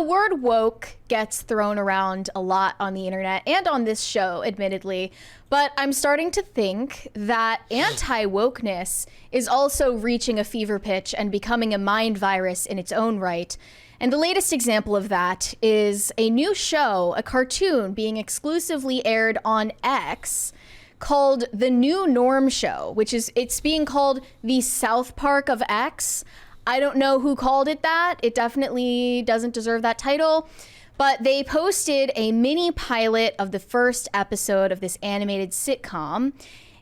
the word woke gets thrown around a lot on the internet and on this show, admittedly, but I'm starting to think that anti-wokeness is also reaching a fever pitch and becoming a mind virus in its own right. And the latest example of that is a new show, a cartoon being exclusively aired on X called The New Norm Show, it's being called the South Park of X. I don't know who called it that. It definitely doesn't deserve that title. But they posted a mini pilot of the first episode of this animated sitcom.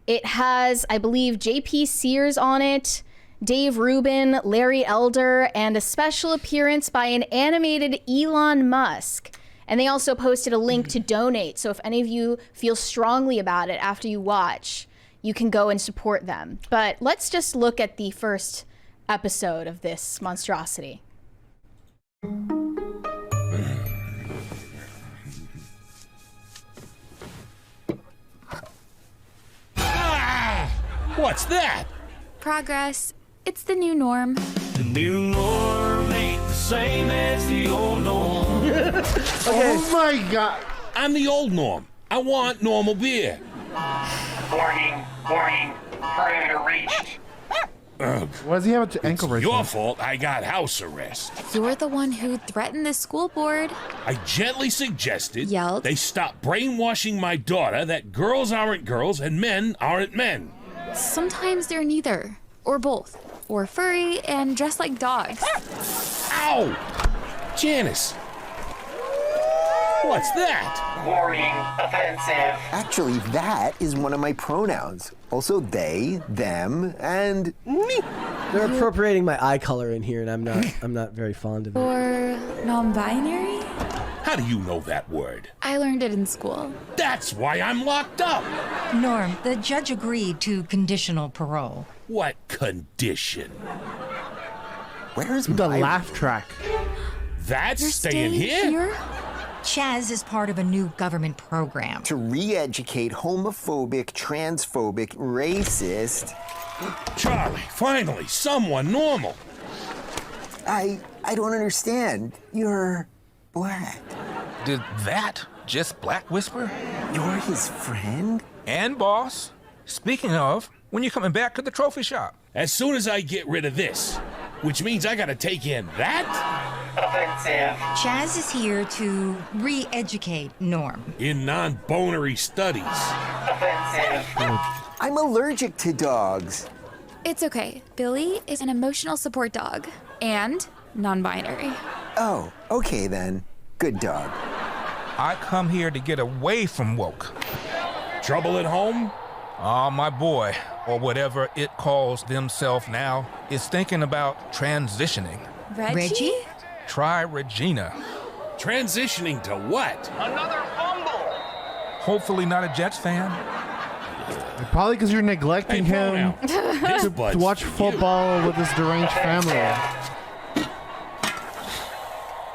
It has, I believe, JP Sears on it, Dave Rubin, Larry Elder, and a special appearance by an animated Elon Musk. And they also posted a link to donate. So if any of you feel strongly about it after you watch, you can go and support them. But let's just look at the first episode of this monstrosity. What's that? Progress. It's the new norm. The new norm ain't the same as the old norm. Oh my god. I'm the old norm. I want normal beer. Warning, perimeter reached. What does he have to ankle bracelet? Your fault I got house arrest. You're the one who threatened the school board. I gently suggested Yelled. they stop brainwashing my daughter that girls aren't girls and men aren't men. Sometimes they're neither, or both, or furry and dressed like dogs. Ow! Janice. What's that? Warning, offensive. Actually, that is one of my pronouns. Also they, them, and me. They're appropriating my eye color in here, and I'm not very fond of it. Or non-binary? How do you know that word? I learned it in school. That's why I'm locked up. Norm, the judge agreed to conditional parole. What condition? Where's The my laugh track. That's You're staying here? Chaz is part of a new government program. to re-educate homophobic, transphobic, racist? Charlie, finally, someone normal. I don't understand. You're black. Did that just Black Whisper? You're his friend? And boss, speaking of, when you coming back to the trophy shop? As soon as I get rid of this, which means I gotta take in that? Offensive. Chaz is here to re-educate Norm. In non-bonery studies. Offensive. I'm allergic to dogs. It's okay. Billy is an emotional support dog and non-binary. Oh, okay then. Good dog. I come here to get away from woke. Trouble at home? Ah, my boy, or whatever it calls themselves now, is thinking about transitioning. Reggie? Try Regina. Transitioning to what? Another fumble. Hopefully not a Jets fan. Probably because you're neglecting him This to bud's watch for you. football with his deranged family.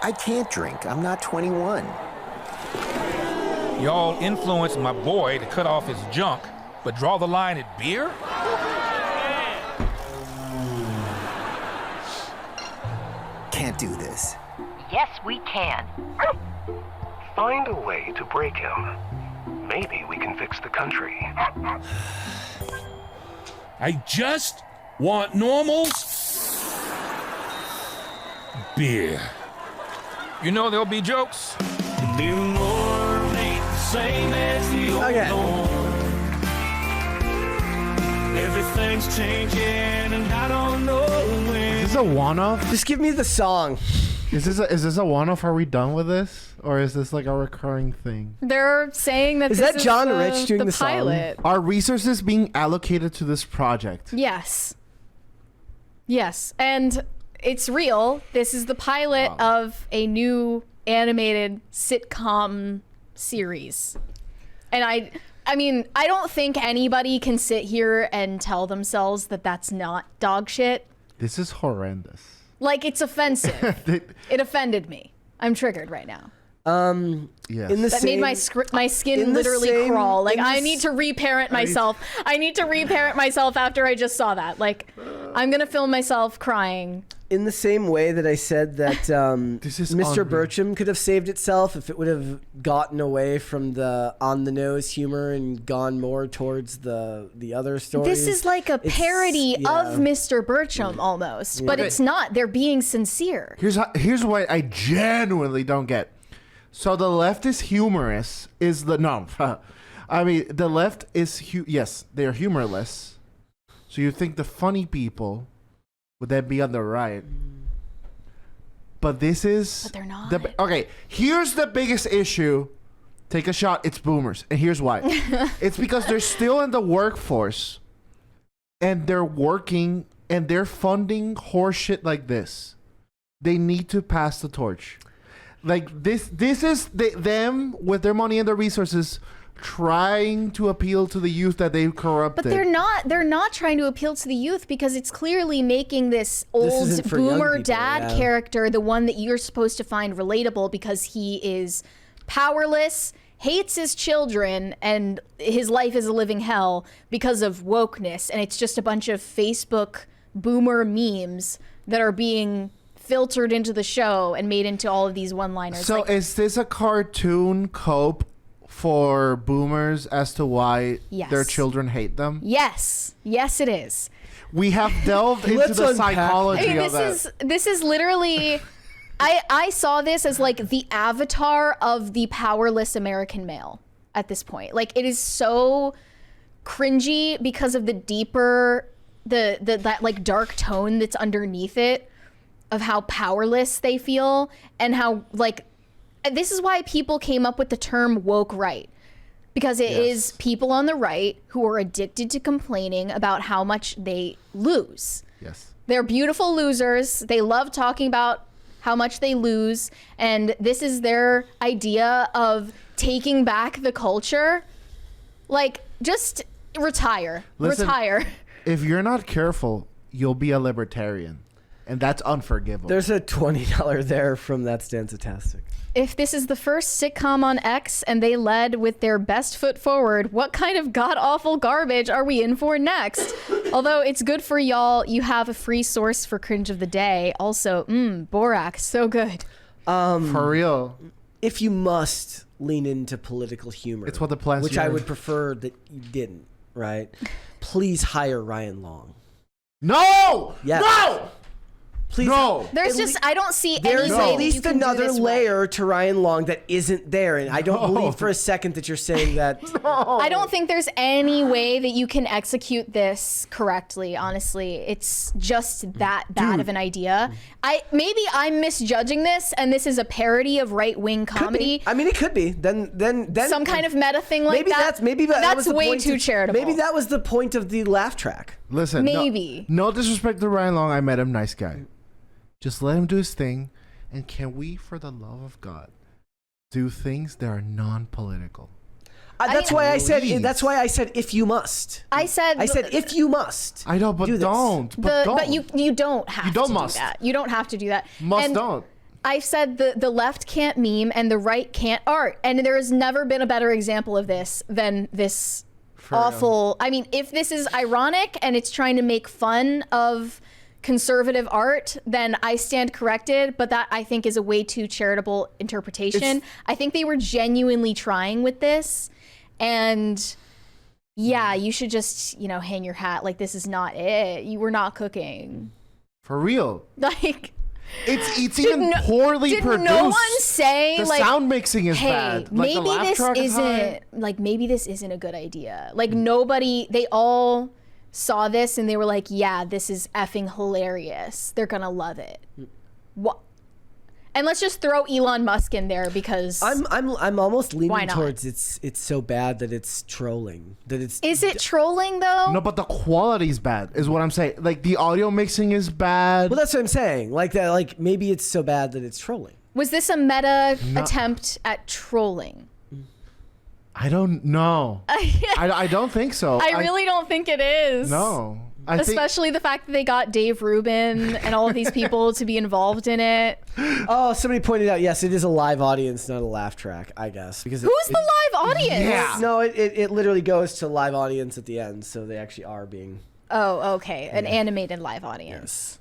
I can't drink. I'm not 21. Y'all influenced my boy to cut off his junk, but draw the line at beer? Can't do this. Yes, we can. Find a way to break him. Maybe we can fix the country. I just want normals. Beer. You know there'll be jokes. The new norm ain't the same as the old Okay. norm. Everything's changing and I don't know when. Is this a one-off? Just give me the song. Is this a one-off? Are we done with this, or is this like a recurring thing? They're saying that Is this that John the, Rich doing the song? pilot. Are resources being allocated to this project? Yes. Yes, and it's real. This is the pilot of a new animated sitcom series. And I mean, I don't think anybody can sit here and tell themselves that that's not dog shit. This is horrendous. Like, it's offensive. It offended me. I'm triggered right now. Yes. In the That same, made my skin in the literally same- crawl. Like, in the I s- need to reparent myself. I need to reparent myself after I just saw that. Like, I'm gonna film myself crying in the same way that I said that This is Mr. unreal. Bertram could have saved itself if it would have gotten away from the on-the-nose humor and gone more towards the other stories. This is like a It's- parody yeah. of Mr. Bertram almost, but it's not. They're being sincere. Here's what I genuinely don't get. So the left is humorous. I mean, the left is yes, they're humorless. So you think the funny people would then be on the right? But this is. But they're not. Okay, here's the biggest issue. Take a shot. It's boomers, and here's why. It's because they're still in the workforce, and they're working, and they're funding horseshit like this. They need to pass the torch. Like this is them with their money and their resources trying to appeal to the youth that they've corrupted. But they're not trying to appeal to the youth because it's clearly making this old isn't for young boomer people, dad yeah. character the one that you're supposed to find relatable because he is powerless, hates his children, and his life is a living hell because of wokeness. And it's just a bunch of Facebook boomer memes that are being filtered into the show and made into all of these one-liners. So is this a cartoon cope for boomers as to why Yes. their children hate them? yes, it is. We have delved into Let's the unpack. psychology I mean, of that. this is literally I saw this as like the avatar of the powerless American male at this point. Like it is so cringy because of the deeper that like dark tone that's underneath it of how powerless they feel and how like this is why people came up with the term woke right. Because it is people on the right who are addicted to complaining about how much they lose. Yes. They're beautiful losers. They love talking about how much they lose. And this is their idea of taking back the culture. Like, just retire. Listen, Retire. If you're not careful, you'll be a libertarian. And that's unforgivable. There's a $20 there from That Stanzatastic. If this is the first sitcom on X and they led with their best foot forward, what kind of god-awful garbage are we in for next? Although it's good for y'all, you have a free source for cringe of the day. Also, Borak, so good. For real. If you must lean into political humor, It's what the plans which I here. would prefer that you didn't, right? Please hire Ryan Long. No! Yes. No! Please. No! There's just, I don't see any There's way at that you least can do another this right. layer to Ryan Long that isn't there, and I don't believe for a second that you're saying that. I don't think there's any way that you can execute this correctly, honestly. It's just that bad of an idea. Maybe I'm misjudging this and this is a parody of right-wing comedy. I mean, it could be. Then Some kind of meta thing like that. that was the way point too charitable. Maybe that was the point of the laugh track. Listen. Maybe. No disrespect to Ryan Long. I met him. Nice guy. Just let him do his thing. And can we, for the love of God, do things that are non-political? That's mean, why I said. please. That's why I said if you must. I said if you must. I know, but do this. don't. But don't. But you don't have You don't to must. do that. You don't have to do that. Must And don't. I've said the left can't meme and the right can't art. And there has never been a better example of this than this awful. I mean, if this is ironic and it's trying to make fun of conservative art, then I stand corrected. But that I think is a way too charitable interpretation. I think they were genuinely trying with this. And yeah, you should just, hang your hat. Like, this is not it. You were not cooking. For real. Like, It's even poorly did produced. no one say the like sound mixing is hey, bad. Like, the maybe laugh this track is high. isn't like maybe this isn't a good idea. Like nobody, they all saw this and they were like, yeah, this is effing hilarious. They're gonna love it. What? And let's just throw Elon Musk in there because I'm almost Why leaning not? towards it's so bad that it's trolling. That it's is it trolling though? No, but the quality's bad, is what I'm saying. Like, the audio mixing is bad. Well, that's what I'm saying. Like that. Like maybe it's so bad that it's trolling. Was this a meta attempt at trolling? I don't know. I don't think so. I really don't think it is. No. I think, Especially the fact that they got Dave Rubin and all of these people to be involved in it. Oh, somebody pointed out. Yes, it is a live audience, not a laugh track. I guess because Who's the live audience? Yeah. No, it literally goes to live audience at the end, so they actually are being. Oh, okay. An animated live audience.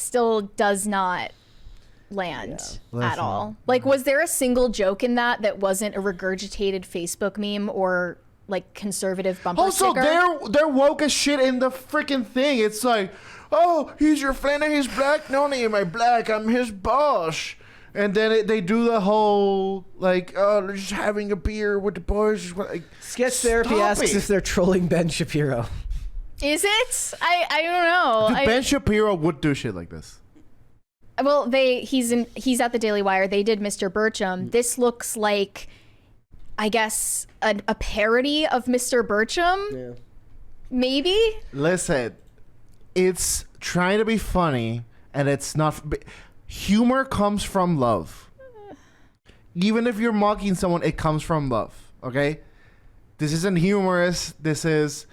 still does not land at Listen. all. Like, was there a single joke in that wasn't a regurgitated Facebook meme or like conservative bumper Also, sticker? they're woke as shit in the freaking thing. It's like, oh, he's your friend and he's black. No, am I black? I'm his boss. And then they do the whole like, oh, they're just having a beer with the boys. Like, Sketch Therapy stop asks it. if they're trolling Ben Shapiro. Is it? I don't know. Dude, Ben Shapiro would do shit like this. Well, he's at the Daily Wire. They did Mr. Burcham. This looks like, I guess, a parody of Mr. Burcham. Yeah. Maybe. Listen, it's trying to be funny, and it's not. Humor comes from love. Even if you're mocking someone, it comes from love. Okay, this isn't humorous. This is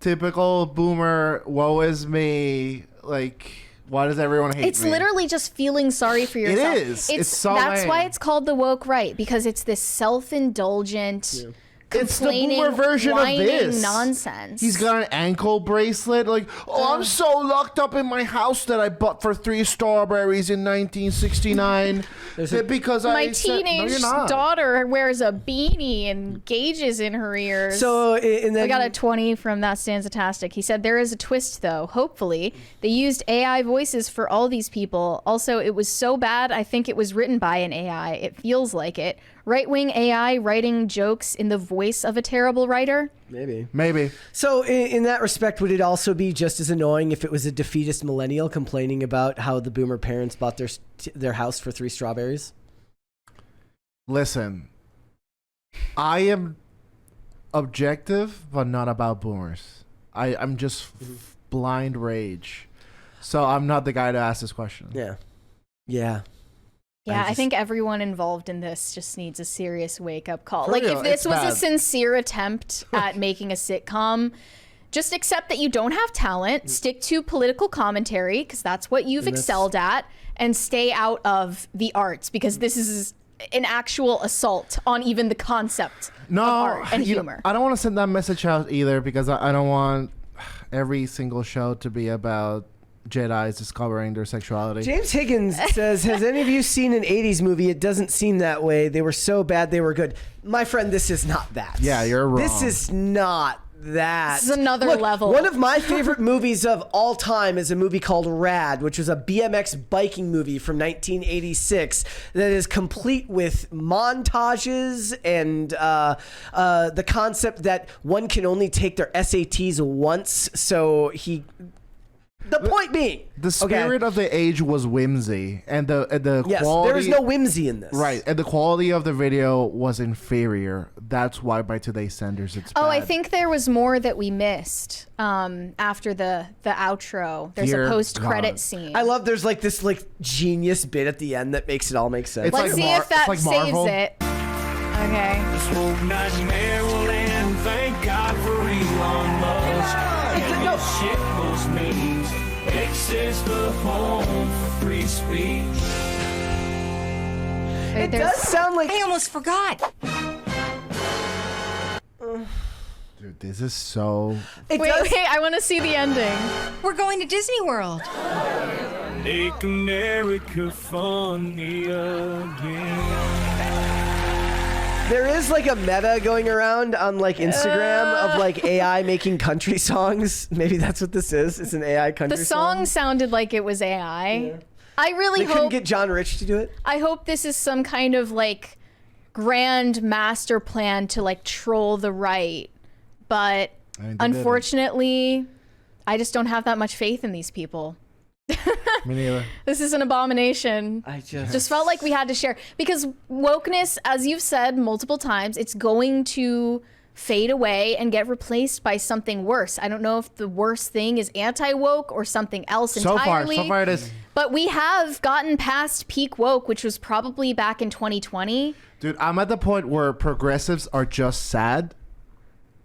typical boomer. Woe is me. Like, why does everyone hate It's me? literally just feeling sorry for yourself. It is. It's so that's lame. why it's called the woke right, because it's this self-indulgent, It's the complaining, boomer version of whining this nonsense. He's got an ankle bracelet. Like, oh, I'm so locked up in my house that I bought for 3 strawberries in 1969. Because My I said, no, teenage you're not. daughter wears a beanie and gauges in her ears. So, and then I got a 20 from That Stanzatastic. He said, there is a twist, though. Hopefully. They used AI voices for all these people. Also, it was so bad, I think it was written by an AI. It feels like it. Right-wing AI writing jokes in the voice of a terrible writer? Maybe. So in that respect, would it also be just as annoying if it was a defeatist millennial complaining about how the boomer parents bought their house for 3 strawberries? Listen, I am objective, but not about boomers. I'm just blind rage. So I'm not the guy to ask this question. Yeah. Yeah. Yeah, I think everyone involved in this just needs a serious wake-up call. For Like, real, if this it's was a bad. sincere attempt at making a sitcom, just accept that you don't have talent, stick to political commentary, because that's what you've excelled at, and stay out of the arts, because this is an actual assault on even the concept of art and humor. I don't want to send that message out either, because I don't want every single show to be about Jedis discovering their sexuality. James Higgins says, has any of you seen an 80s movie? It doesn't seem that way. They were so bad, they were good. My friend, this is not that. Yeah, you're wrong. This is not that. This is another Look, level. One of my favorite movies of all time is a movie called Rad, which was a BMX biking movie from 1986 that is complete with montages and the concept that one can only take their SATs once. So the point being, the spirit of the age was whimsy, and the yes, quality. there is no whimsy in this. Right, and the quality of the video was inferior. That's why by today's standards it's bad. Oh, I think there was more that we missed after the outro. There's Dear a post-credit God. scene. I love there's like this like genius bit at the end that makes it all make sense. It's Let's like see if that it's like saves Marvel. it. Okay. Smoke nice Maryland, thank God for Elon Musk. And this shit most means X is the home for free speech. It does sound like I almost forgot. Dude, this is so. Wait, I want to see the ending. We're going to Disney World. Make America funny again. there is like a meta going around on like Instagram of like AI making country songs. Maybe that's what this is. It's an AI country The song sounded like it was AI. Yeah. I really They couldn't hope get John Rich to do it. I hope this is some kind of like grand master plan to like troll the right. But unfortunately, I just don't have that much faith in these people. Me neither. This is an abomination. I just felt like we had to share, because wokeness, as you've said multiple times, it's going to fade away and get replaced by something worse. I don't know if the worst thing is anti-woke or something else entirely. So far it is. But we have gotten past peak woke, which was probably back in 2020. Dude, I'm at the point where progressives are just sad,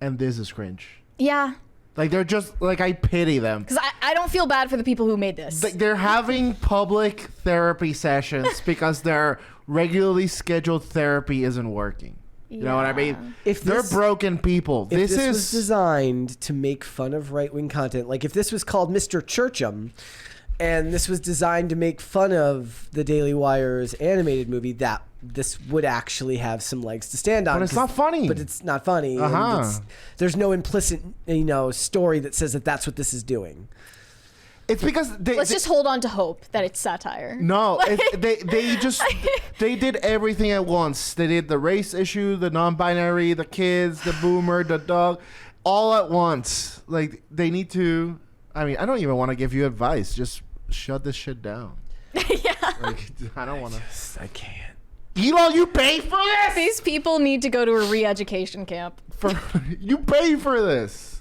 and this is cringe. Yeah. Like, they're just, like, I pity them. Because I don't feel bad for the people who made this. They're having public therapy sessions because their regularly scheduled therapy isn't working. You know what I mean? If they're this- broken people. If This was is designed to make fun of right-wing content, like if this was called Mr. Churchum, and this was designed to make fun of the Daily Wire's animated movie, that this would actually have some legs to stand on. But it's not funny. But it's not funny. And there's no implicit, story that says that that's what this is doing. It's because Let's just hold on to hope that it's satire. No, they did everything at once. They did the race issue, the non-binary, the kids, the boomer, the dog, all at once. Like, they need to. I mean, I don't even want to give you advice. Just shut this shit down. Yeah. Like, I don't want to. I can't. Elon, you pay for this. These people need to go to a re-education camp. You pay for this.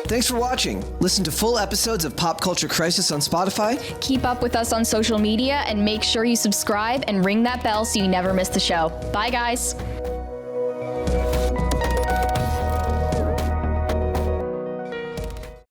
Thanks for watching. Listen to full episodes of Pop Culture Crisis on Spotify. Keep up with us on social media and make sure you subscribe and ring that bell so you never miss the show. Bye, guys.